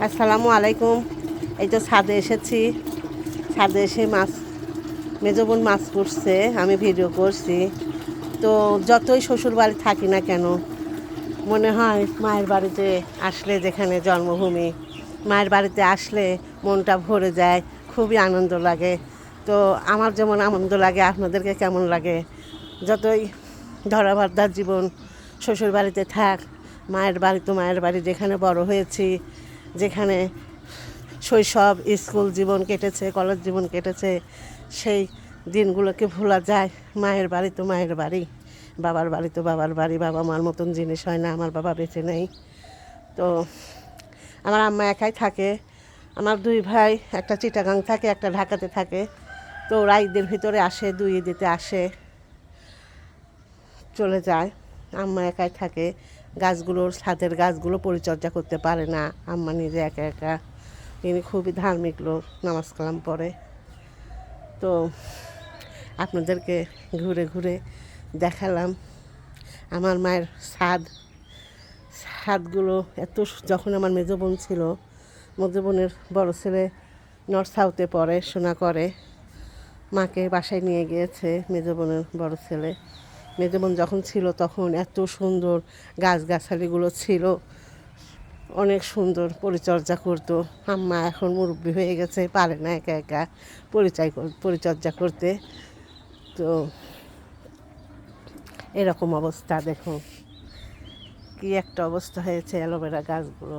আসসালামু আলাইকুম। এই তো ছাদে এসেছি। ছাদে এসে মেজো বোন মাছ করছে, আমি ভিডিও করছি। তো যতই শ্বশুর বাড়ি থাকি না কেন, মনে হয় মায়ের বাড়িতে আসলে, যেখানে জন্মভূমি, মায়ের বাড়িতে আসলে মনটা ভরে যায়, খুবই আনন্দ লাগে। তো আমার যেমন আনন্দ লাগে, আপনাদেরকে কেমন লাগে? যতই ধরাবাঁধা জীবন, শ্বশুর বাড়িতে থাক, মায়ের বাড়ি তো মায়ের বাড়ি, যেখানে বড় হয়েছি, যেখানে শৈশব, স্কুল জীবন কেটেছে, কলেজ জীবন কেটেছে, সেই দিনগুলোকে ভোলা যায়। মায়ের বাড়ি তো মায়ের বাড়ি, বাবার বাড়ি তো বাবার বাড়ি। বাবা মার মতন জিনিস হয় না, আমার বাবা বেঁচে নেই। তো আমার আম্মা একাই থাকে। আমার দুই ভাই, একটা চিটাগাং থাকে, একটা ঢাকাতে থাকে। তো ওরা ঈদের ভিতরে আসে, দুই ঈদেতে আসে, চলে যায়। আম্মা একাই থাকে। গাছগুলোর, ছাদের গাছগুলো পরিচর্যা করতে পারে না আম্মা নিজে, একা একা। তিনি খুবই ধার্মিক লোক, নামাজ কালাম পড়ে। তো আপনাদেরকে ঘুরে ঘুরে দেখালাম আমার মায়ের ছাদগুলো। যখন আমার মেজো বোন ছিল, মেজো বোনের বড় ছেলে নর্থ সাউথে পড়াশোনা করে, মাকে বাসায় নিয়ে গিয়েছে মেজো বোনের বড় ছেলে। মেজো বোন যখন ছিল তখন এত সুন্দর গাছগাছালিগুলো ছিল, অনেক সুন্দর পরিচর্যা করতো। আম্মা এখন মুরব্বি হয়ে গেছে, পারে না একা একা পরিচর্যা করতে। তো এরকম অবস্থা, দেখুন কি একটা অবস্থা হয়েছে অ্যালোভেরা গাছগুলো।